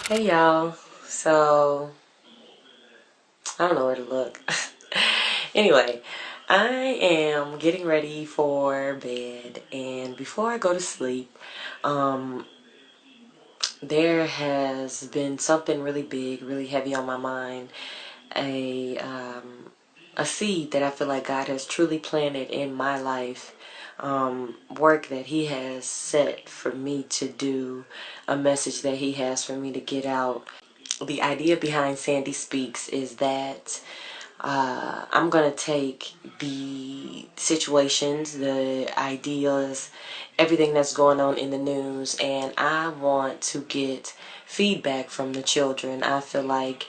Hey y'all. So I don't know where to look. Anyway, I am getting ready for bed, and before I go to sleep, there has been something really big, really heavy on my mind. A a seed that I feel like God has truly planted in my life. Work that He has set for me to do, a message that He has for me to get out. The idea behind Sandy Speaks is that I'm going to take the situations, the ideas, everything that's going on in the news, and I want to get feedback from the children. I feel like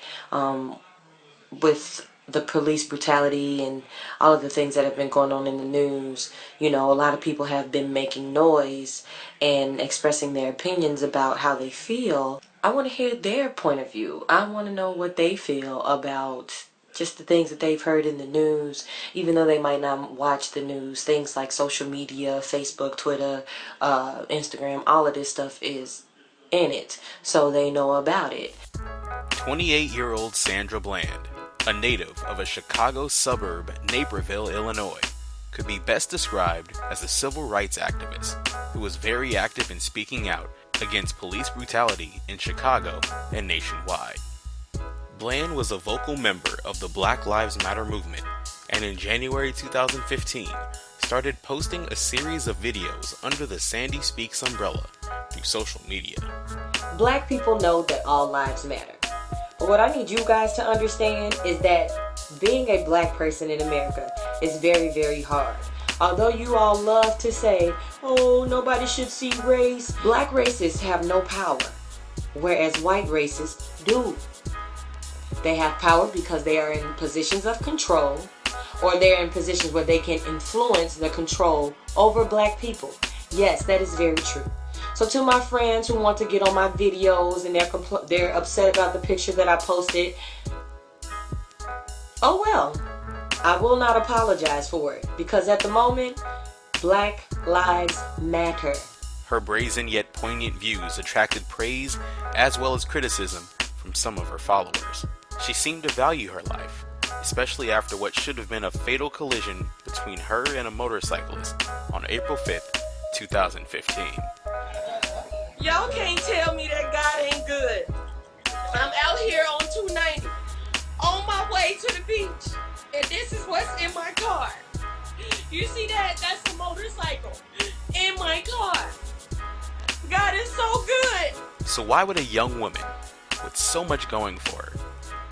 with the police brutality and all of the things that have been going on in the news, a lot of people have been making noise and expressing their opinions about how they feel. I want to hear their point of view. I want to know what they feel about just the things that they've heard in the news, even though they might not watch the news. Things like social media, Facebook, Twitter, Instagram, all of this stuff is in it, so they know about it. 28-year-old Sandra Bland, a native of a Chicago suburb, Naperville, Illinois, could be best described as a civil rights activist who was very active in speaking out against police brutality in Chicago and nationwide. Bland was a vocal member of the Black Lives Matter movement, and in January 2015 started posting a series of videos under the Sandy Speaks umbrella through social media. Black people know that all lives matter. But what I need you guys to understand is that being a black person in America is very, very hard. Although you all love to say, oh, nobody should see race, black racists have no power, whereas white racists do. They have power because they are in positions of control, or they're in positions where they can influence the control over black people. Yes, that is very true. So to my friends who want to get on my videos and they're upset about the picture that I posted, oh well, I will not apologize for it, because at the moment, Black Lives Matter. Her brazen yet poignant views attracted praise as well as criticism from some of her followers. She seemed to value her life, especially after what should have been a fatal collision between her and a motorcyclist on April 5th, 2015. Y'all can't tell me that God ain't good. I'm out here on 290, on my way to the beach, and this is what's in my car. You see that? That's the motorcycle in my car. God is so good. So why would a young woman with so much going for her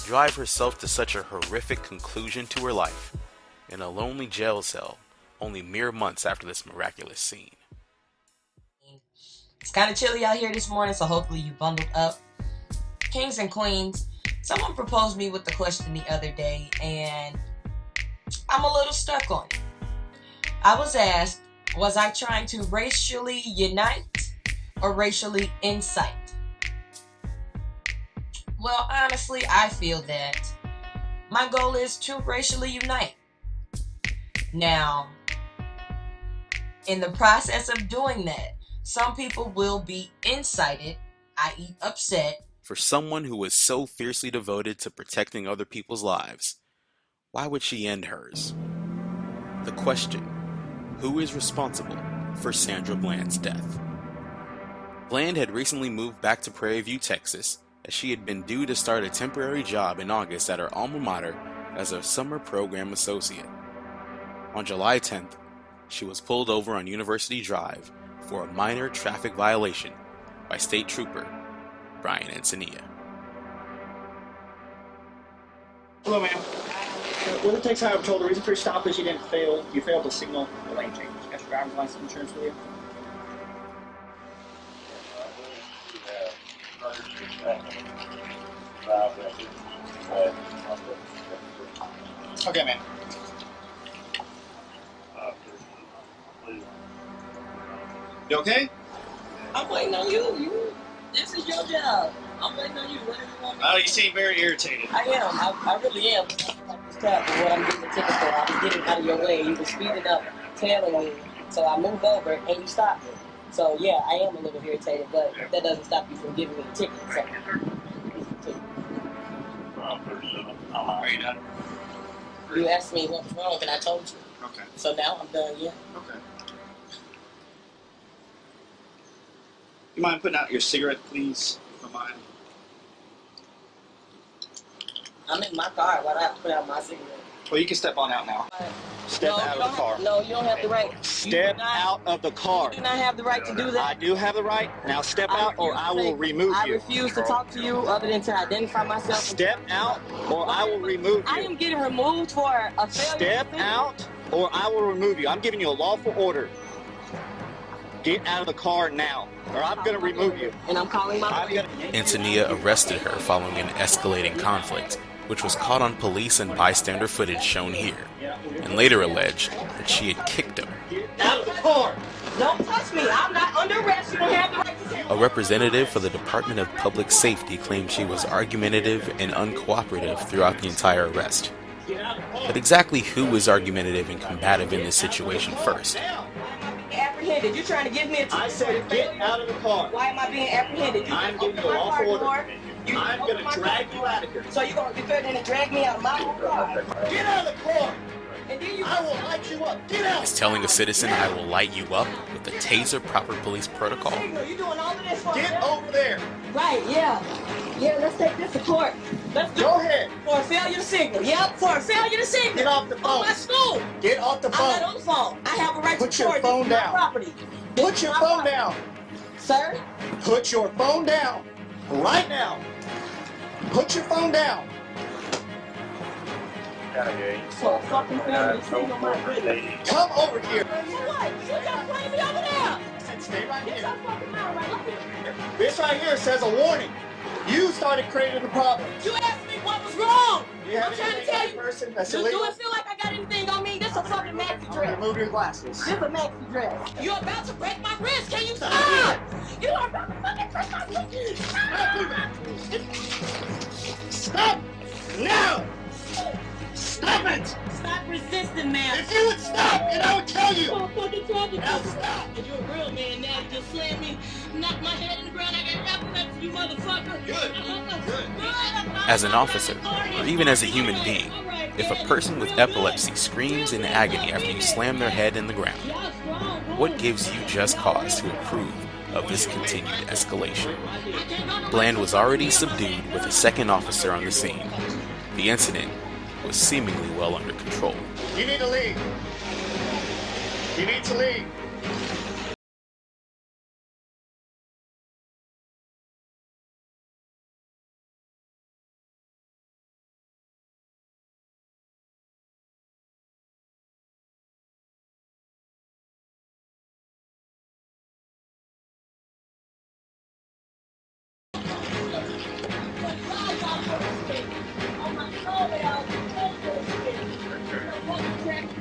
drive herself to such a horrific conclusion to her life in a lonely jail cell only mere months after this miraculous scene? It's kind of chilly out here this morning, so hopefully you bundled up. Kings and queens, someone proposed me with the question the other day, and I'm a little stuck on it. I was asked, was I trying to racially unite or racially incite? Well, honestly, I feel that my goal is to racially unite. Now, in the process of doing that, some people will be incited, i.e. upset. For someone who was so fiercely devoted to protecting other people's lives, why would she end hers? The question, who is responsible for Sandra Bland's death? Bland had recently moved back to Prairie View, Texas, as she had been due to start a temporary job in August at her alma mater as a summer program associate. On July 10th, she was pulled over on University Drive for a minor traffic violation by State Trooper Brian Encenia. Hello, ma'am. Will it take time patrol? The reason for your stop is you failed to signal the lane change. You got your driver's license and insurance with you? Okay, ma'am. You okay? I'm waiting on you. This is your job. I'm waiting on you. Whatever you want me to do. You seem very irritated. I am. I really am. This crap is what I'm getting the ticket for. I was getting out of your way. You were speeding up, tailing me. So I moved over and you stopped me. So yeah, I am a little irritated, but that doesn't stop you from giving me a ticket. So. You asked me what was wrong, and I told you. Okay. So now I'm done. Yeah. Okay. You mind putting out your cigarette, please, for mine? I'm in my car. Why do I have to put out my cigarette? Well, you can step on out now. Step out of the car. No, you don't have the right. Step out of the car. You do not have the right to do that. I do have the right. Now step out or I will remove you. I refuse to talk to you other than to identify myself. Step out or I will remove you. I am getting removed for a failure. Step out or I will remove you. I'm giving you a lawful order. Get out of the car now or I'm going to remove you. And I'm calling my... Antonia arrested her following an escalating conflict, which was caught on police and bystander footage shown here, and later alleged that she had kicked him. Get out of the car! Don't touch me! I'm not under arrest! You don't have the right to say... A representative for the Department of Public Safety claimed she was argumentative and uncooperative throughout the entire arrest. But exactly who was argumentative and combative in this situation first? Apprehended. You're trying to give me a ticket. I said get out of the car. Why am I being apprehended? I'm giving you a lawful order. I'm going to drag you out of here. So you're going to drag me out of my own car? Get out of the car! And then I will light you up. Get out! Is telling a citizen I will light you up with a taser proper police protocol? You're doing all of this for Get over there. Right, yeah. Yeah, let's take this to court. Let's go ahead. For a failure to signal. Yep, for a failure to signal. Get off the phone. On my school. Get off the phone. I'm not on the phone. I have a right Put to your court. phone This is down. my property. Put your phone down. Sir? Put your phone down. Right now. Put your phone down. For a fucking failure to signal my business. Come over here. What? You just playing me over there. Stay right Get here. your fucking mouth right up here. This right here says a warning. You started creating the problem. You asked me what was wrong. You have I'm trying to anything tell on you. a person that's Do illegal? it feel like I got anything on me? This a fucking maxi dress. Remove your glasses. This a maxi dress. You're about to break my wrist. Can you stop? You are about to fucking break my wrist. Stop! Now! Stop it! Stop resisting, man. If you would stop, and I would tell you. I'm fucking talking Now to you. stop! And you're a real man now. You just slammed me, knocked my head in the ground. I got epilepsy, you motherfucker. Good. As an officer, or even as a human being, if a person with epilepsy screams in agony after you slam their head in the ground, what gives you just cause to approve of this continued escalation? Bland was already subdued with a second officer on the scene. The incident was seemingly well under control. You need to leave. You need to leave.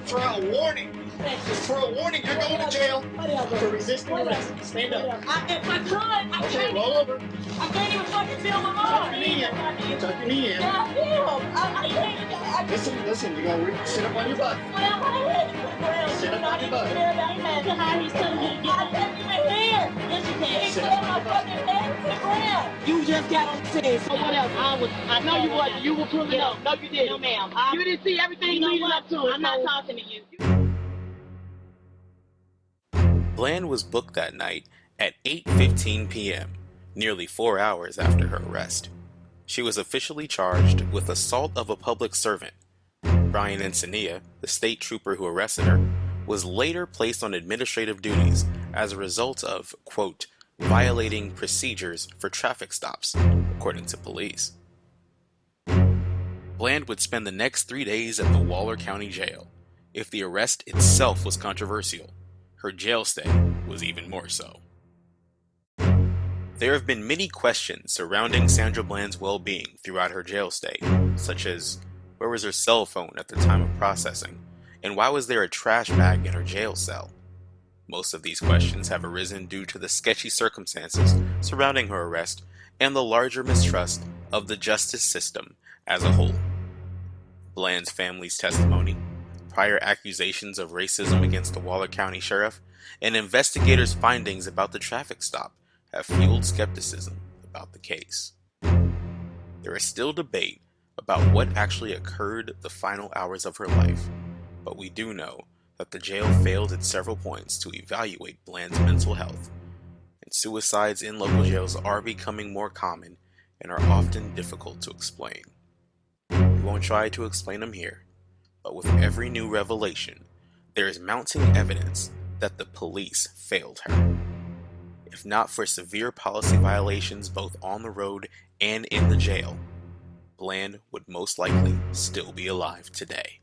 For a warning. For a warning, you're going to jail for resisting arrest. Stand up. If I could, I Okay, can't. roll over. I can't even fucking feel my Tuck arm. your knee in. Tuck your knee in. Yeah, I feel. I can't. Listen, you're going to sit up on your butt. Sit up on your butt. You just got on the scene, so what else? I know you wasn't. You were pulling up. No, you didn't. No, ma'am. You didn't see everything leading up to it. I'm not talking to you. Bland was booked that night at 8:15 p.m., nearly 4 hours after her arrest. She was officially charged with assault of a public servant. Brian Encenia, the state trooper who arrested her, was later placed on administrative duties as a result of, quote, violating procedures for traffic stops, according to police. Bland would spend the next 3 days at the Waller County Jail. If the arrest itself was controversial, her jail stay was even more so. There have been many questions surrounding Sandra Bland's well-being throughout her jail stay, such as, where was her cell phone at the time of processing, and why was there a trash bag in her jail cell? Most of these questions have arisen due to the sketchy circumstances surrounding her arrest and the larger mistrust of the justice system as a whole. Bland's family's testimony, prior accusations of racism against the Waller County Sheriff, and investigators' findings about the traffic stop have fueled skepticism about the case. There is still debate about what actually occurred the final hours of her life, but we do know that the jail failed at several points to evaluate Bland's mental health, and suicides in local jails are becoming more common and are often difficult to explain. We won't try to explain them here, but with every new revelation, there is mounting evidence that the police failed her. If not for severe policy violations both on the road and in the jail, Bland would most likely still be alive today.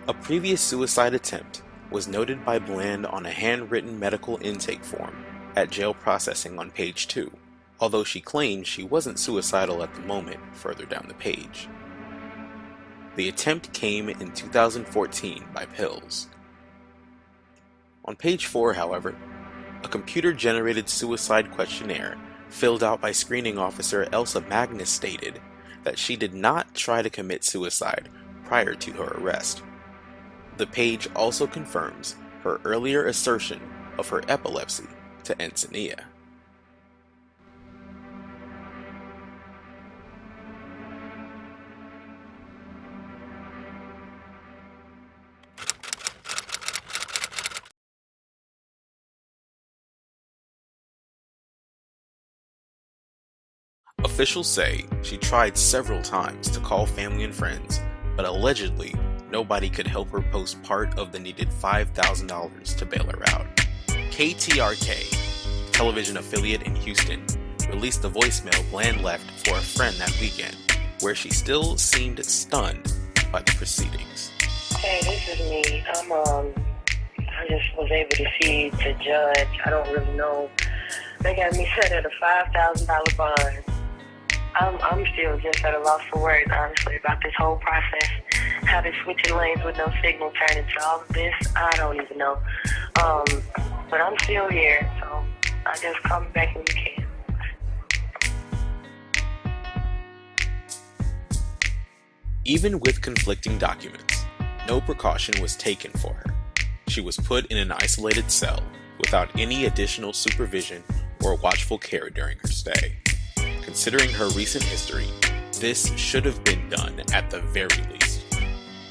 A previous suicide attempt was noted by Bland on a handwritten medical intake form at jail processing on page 2, although she claimed she wasn't suicidal at the moment further down the page. The attempt came in 2014 by pills. On page 4, however, a computer-generated suicide questionnaire filled out by screening officer Elsa Magnus stated that she did not try to commit suicide prior to her arrest. The page also confirms her earlier assertion of her epilepsy to Encenia. Officials say she tried several times to call family and friends, but allegedly nobody could help her post part of the needed $5,000 to bail her out. KTRK, television affiliate in Houston, released the voicemail Bland left for a friend that weekend, where she still seemed stunned by the proceedings. Hey, this is me. I just was able to see the judge. I don't really know. They got me set at a $5,000 bond. I'm still just at a loss for words, honestly, about this whole process. How they're switching lanes with no signal turned into all of this, I don't even know. But I'm still here, so I just come back when you can. Even with conflicting documents, no precaution was taken for her. She was put in an isolated cell without any additional supervision or watchful care during her stay. Considering her recent history, this should have been done at the very least.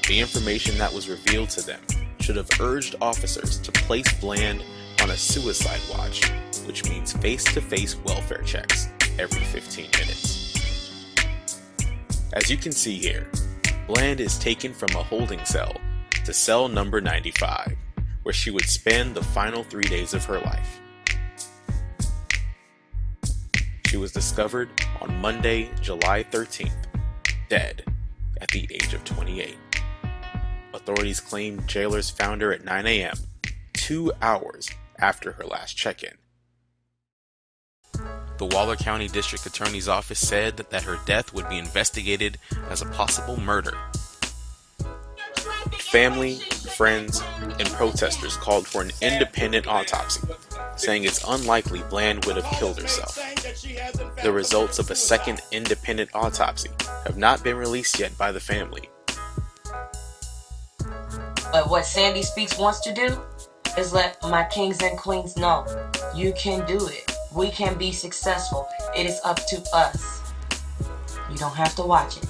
The information that was revealed to them should have urged officers to place Bland on a suicide watch, which means face-to-face welfare checks every 15 minutes. As you can see here, Bland is taken from a holding cell to cell number 95, where she would spend the final 3 days of her life. She was discovered on Monday, July 13th, dead at the age of 28. Authorities claimed jailers found her at 9 a.m., 2 hours after her last check-in. The Waller County District Attorney's Office said that her death would be investigated as a possible murder. Family, friends, and protesters called for an independent autopsy, saying it's unlikely Bland would have killed herself. The results of a second independent autopsy have not been released yet by the family. But what Sandy Speaks wants to do is let my kings and queens know you can do it. We can be successful. It is up to us. You don't have to watch it.